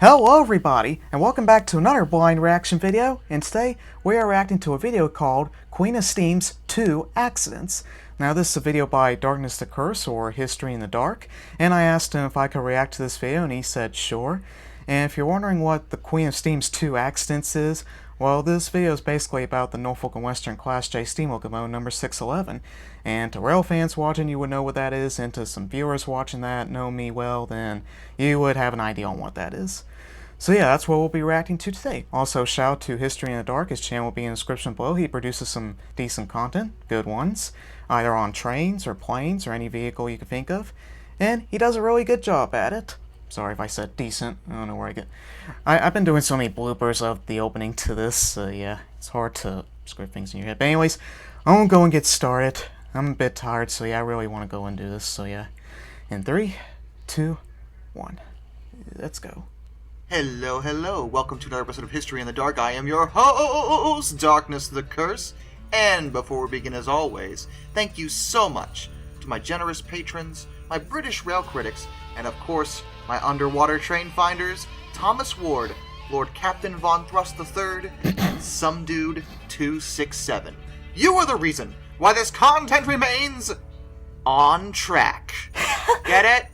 Hello everybody, and welcome back to another blind reaction video, and today we are reacting to a video called Queen of Steam's 2 Accidents. Now this is a video by Darkness the Curse, or History in the Dark, and I asked him if I could react to this video, and he said sure. And if you're wondering what the Queen of Steam's 2 Accidents is, well, this video is basically about the Norfolk and Western Class J steam locomotive number 611. And to rail fans watching, you would know what that is, and to some viewers watching that know me well, then you would have an idea on what that is. So yeah, that's what we'll be reacting to today. Also, shout out to History in the Dark. His channel will be in the description below. He produces some decent content, good ones, either on trains or planes or any vehicle you can think of. And he does a really good job at it. Sorry if I said decent. I don't know where I get... I've been doing so many bloopers of the opening to this, so yeah, it's hard to script things in your head. But anyways, I won't go and get started. I'm a bit tired, so yeah, I really want to go and do this. So yeah, in 3, 2, 1, let's go. Hello, welcome to another episode of History in the Dark. I am your host, Darkness the Curse. And before we begin, as always, thank you so much to my generous patrons, my British rail critics, and of course, my underwater train finders, Thomas Ward, Lord Captain Von Thrust III, and Some Dude 267. You are the reason why this content remains on track. Get it?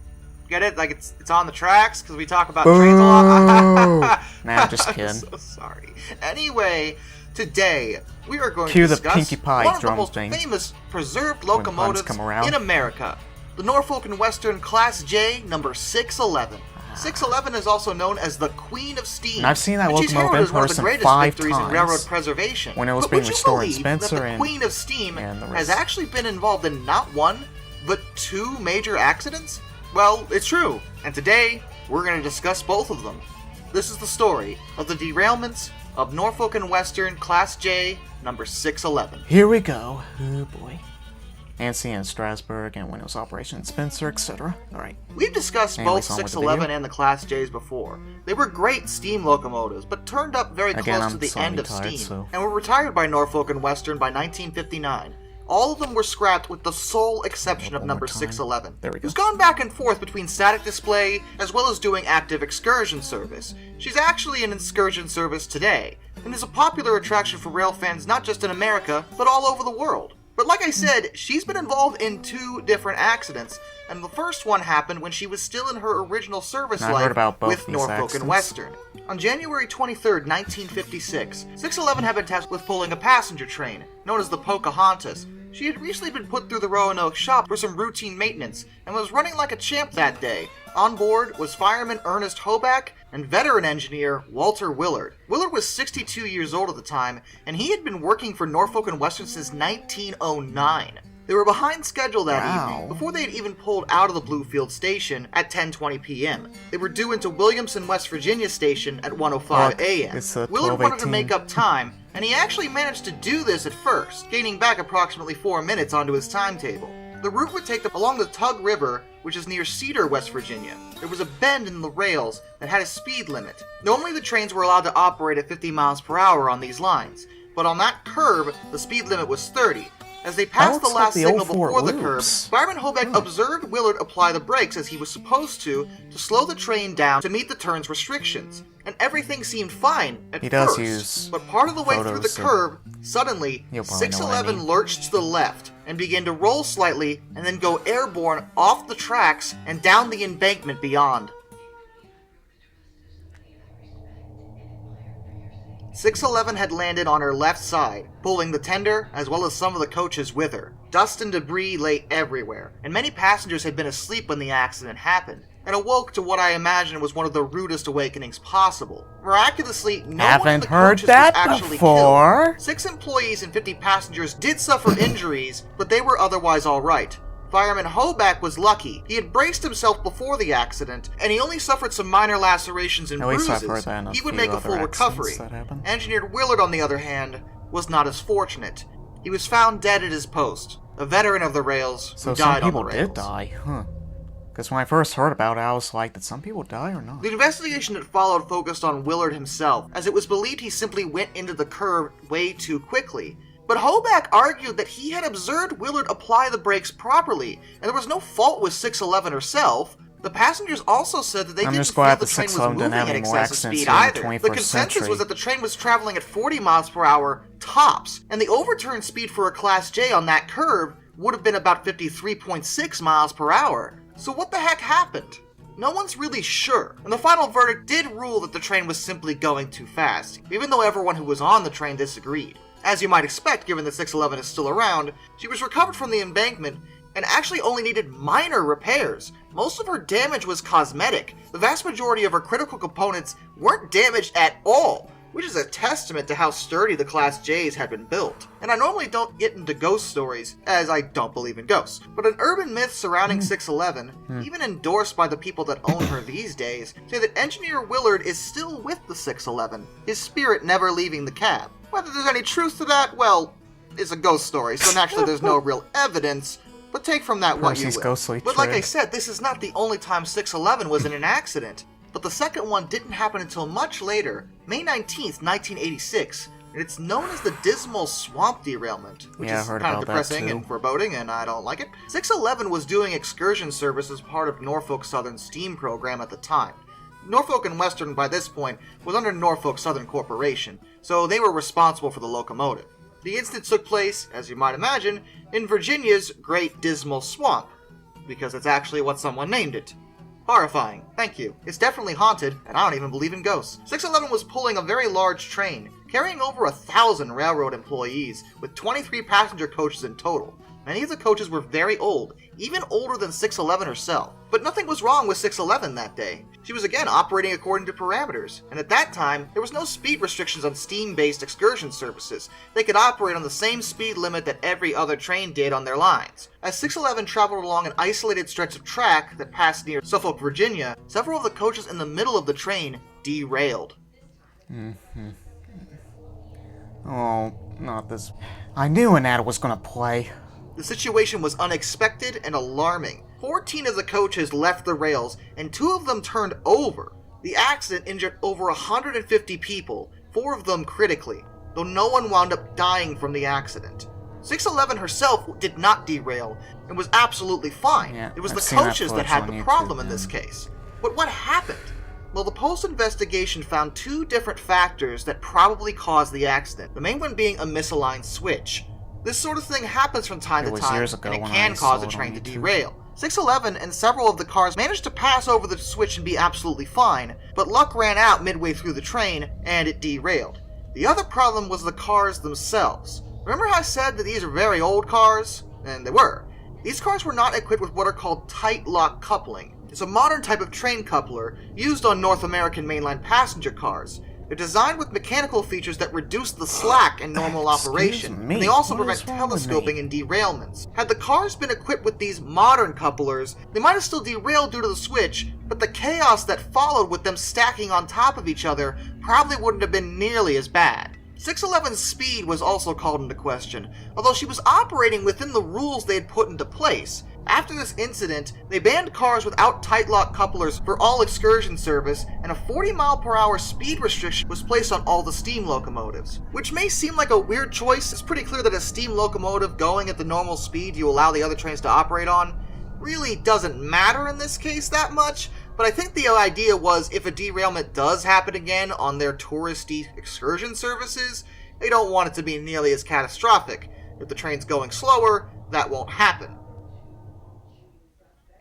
Get it? Like it's on the tracks because we talk about trains a lot. Nah, just kidding. I'm so sorry. Anyway, today we are going Cue to the discuss Pinkie Pie one of the drum most thing famous preserved when puns locomotives come around. in America, the Norfolk and Western Class J number 611. 611 is also known as the Queen of Steam. And I've seen that and she's locomotive heralded in as one of the person greatest 5 victories in times railroad preservation. when it was But being would you restored in believe Spencer that the Queen of Steam and the has rest. actually been involved in not one, but 2 major accidents? Well, it's true, and today we're going to discuss both of them. This is the story of the derailments of Norfolk and Western Class J number 611. Here we go. Oh boy. Anstey and Strasburg, and when it was Operation Spencer, etc. Alright. We've discussed Anyways, both on with the 611 video. and the Class J's before. They were great steam locomotives, but turned up very Again, close to I'm the end of tired, steam, so- and were retired by Norfolk and Western by 1959. All of them were scrapped with the sole exception of One number more time. 611. There we go. Who's gone back and forth between static display as well as doing active excursion service. She's actually in excursion service today, and is a popular attraction for rail fans not just in America, but all over the world. But like I said, she's been involved in 2 different accidents, and the first one happened when she was still in her original service Now, I heard life about both with these Norfolk accidents. and Western. On January 23rd, 1956, 611 had been tasked with pulling a passenger train, known as the Pocahontas. She had recently been put through the Roanoke shop for some routine maintenance, and was running like a champ that day. On board was fireman Ernest Hoback and veteran engineer Walter Willard. Willard was 62 years old at the time, and he had been working for Norfolk and Western since 1909. They were behind schedule that evening, before they had even pulled out of the Bluefield station at 10:20 p.m. They were due into Williamson, West Virginia station at 1:05 a.m. It's, Willard wanted to 12:18. make up time, and he actually managed to do this at first, gaining back approximately 4 minutes onto his timetable. The route would take them along the Tug River, which is near Cedar, West Virginia. There was a bend in the rails that had a speed limit. Normally the trains were allowed to operate at 50 miles per hour on these lines, but on that curve, the speed limit was 30. As they passed the looks like last the signal 04 before the curve, loops. Fireman Hoback observed Willard apply the brakes as he was supposed to slow the train down to meet the turn's restrictions, and everything seemed fine at He does first. use But part of the way through the photos, so curve, suddenly, you'll probably know what I 611 mean. lurched to the left and began to roll slightly and then go airborne off the tracks and down the embankment beyond. 611 had landed on her left side, pulling the tender as well as some of the coaches with her. Dust and debris lay everywhere, and many passengers had been asleep when the accident happened, and awoke to what I imagine was one of the rudest awakenings possible. Miraculously, no one in Haven't the heard coaches that was actually before. killed. 6 employees and 50 passengers did suffer injuries, but they were otherwise alright. Fireman Hoback was lucky. He had braced himself before the accident, and he only suffered some minor lacerations and At least I've bruises. heard that in a He would few make a other full accidents recovery. that happened. Engineer Willard, on the other hand, was not as fortunate. He was found dead at his post, a veteran of the rails So who some died on the people rails. did die, huh? Because when I first heard about it, I was like, did some people die or not? The investigation that followed focused on Willard himself, as it was believed he simply went into the curve way too quickly. But Hoback argued that he had observed Willard apply the brakes properly, and there was no fault with 611 herself. The passengers also said that they I'm didn't just feel glad the the train was 611 didn't moving have at any more excessive accidents speed here in the either. The 21st consensus century. was that the train was traveling at 40 miles per hour tops, and the overturn speed for a Class J on that curve would have been about 53.6 miles per hour. So what the heck happened? No one's really sure, and the final verdict did rule that the train was simply going too fast, even though everyone who was on the train disagreed. As you might expect, given that 611 is still around, she was recovered from the embankment and actually only needed minor repairs. Most of her damage was cosmetic. The vast majority of her critical components weren't damaged at all, which is a testament to how sturdy the Class J's had been built. And I normally don't get into ghost stories, as I don't believe in ghosts, but an urban myth surrounding 611, even endorsed by the people that own her these days, say that Engineer Willard is still with the 611, his spirit never leaving the cab. Whether there's any truth to that, well, it's a ghost story, so naturally there's no real evidence, but take from that what you Percy's will. ghostly But like I trick. said, this is not the only time 611 was in an accident. But the second one didn't happen until much later, May 19th, 1986, and it's known as the Dismal Swamp Derailment, which Yeah, I is heard kind of about that depressing too. and foreboding, and I don't like it. 611 was doing excursion service as part of Norfolk Southern's steam program at the time. Norfolk and Western, by this point, was under Norfolk Southern Corporation, so they were responsible for the locomotive. The incident took place, as you might imagine, in Virginia's Great Dismal Swamp, because it's actually what someone named it. Horrifying. Thank you. It's definitely haunted, and I don't even believe in ghosts. 611 was pulling a very large train, carrying over 1,000 railroad employees, with 23 passenger coaches in total. Many of the coaches were very old, even older than 611 herself. But nothing was wrong with 611 that day. She was again operating according to parameters, and at that time, there was no speed restrictions on steam-based excursion services. They could operate on the same speed limit that every other train did on their lines. As 611 traveled along an isolated stretch of track that passed near Suffolk, Virginia, several of the coaches in the middle of the train derailed. Oh, not this. I knew an ad was gonna play. The situation was unexpected and alarming. 14 of the coaches left the rails, and 2 of them turned over. The accident injured over 150 people, 4 of them critically, though no one wound up dying from the accident. 611 herself did not derail, and was absolutely fine. Yeah, It was I've the seen that coaches that footage had on the YouTube, problem in yeah. this case. But what happened? Well, the post-investigation found 2 different factors that probably caused the accident, the main one being a misaligned switch. This sort of thing happens from time It to was time, years ago and it when can I cause saw a it train on to YouTube. derail. 611 and several of the cars managed to pass over the switch and be absolutely fine, but luck ran out midway through the train, and it derailed. The other problem was the cars themselves. Remember how I said that these are very old cars? And they were. These cars were not equipped with what are called tight lock coupling. It's a modern type of train coupler used on North American mainline passenger cars. They're designed with mechanical features that reduce the slack in normal Excuse operation, me, and they also what prevent is wrong with telescoping me? and derailments. Had the cars been equipped with these modern couplers, they might have still derailed due to the switch, but the chaos that followed with them stacking on top of each other probably wouldn't have been nearly as bad. 611's speed was also called into question, although she was operating within the rules they had put into place. After this incident, they banned cars without tight lock couplers for all excursion service, and a 40-mile-per-hour speed restriction was placed on all the steam locomotives. Which may seem like a weird choice. It's pretty clear that a steam locomotive going at the normal speed you allow the other trains to operate on really doesn't matter in this case that much, but I think the idea was if a derailment does happen again on their touristy excursion services, they don't want it to be nearly as catastrophic. If the train's going slower, that won't happen.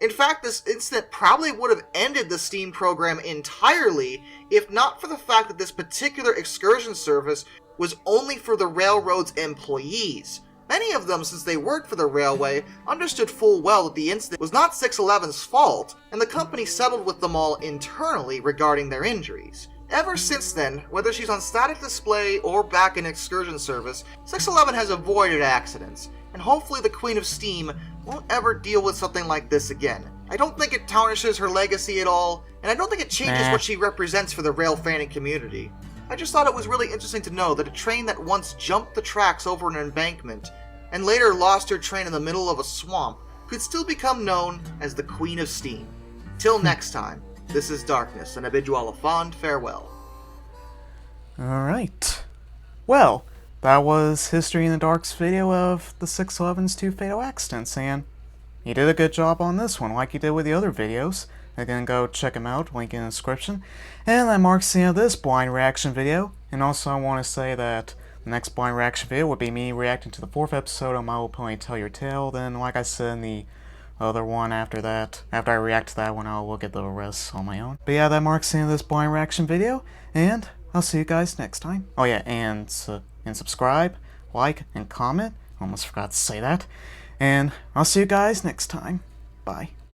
In fact, this incident probably would have ended the steam program entirely if not for the fact that this particular excursion service was only for the railroad's employees. Many of them, since they worked for the railway, understood full well that the incident was not 611's fault, and the company settled with them all internally regarding their injuries. Ever since then, whether she's on static display or back in excursion service, 611 has avoided accidents, and hopefully the Queen of Steam won't ever deal with something like this again. I don't think it tarnishes her legacy at all, and I don't think it changes what she represents for the rail fanning community. I just thought it was really interesting to know that a train that once jumped the tracks over an embankment and later lost her train in the middle of a swamp could still become known as the Queen of Steam. Till next time, this is Darkness, and I bid you all a fond farewell. Alright. Well, that was History in the Dark's video of the 611's 2 fatal accidents, and he did a good job on this one, like he did with the other videos. again, go check him out, link in the description. And that marks the end of this blind reaction video. And also I want to say that the next blind reaction video would be me reacting to the 4th episode of My Little Pony Tell Your Tale. Then, like I said in the other one after that, after I react to that one, I'll look at the rest on my own. But yeah, that marks the end of this blind reaction video, and I'll see you guys next time. Oh yeah, and subscribe, like, and comment. Almost forgot to say that. And I'll see you guys next time. Bye.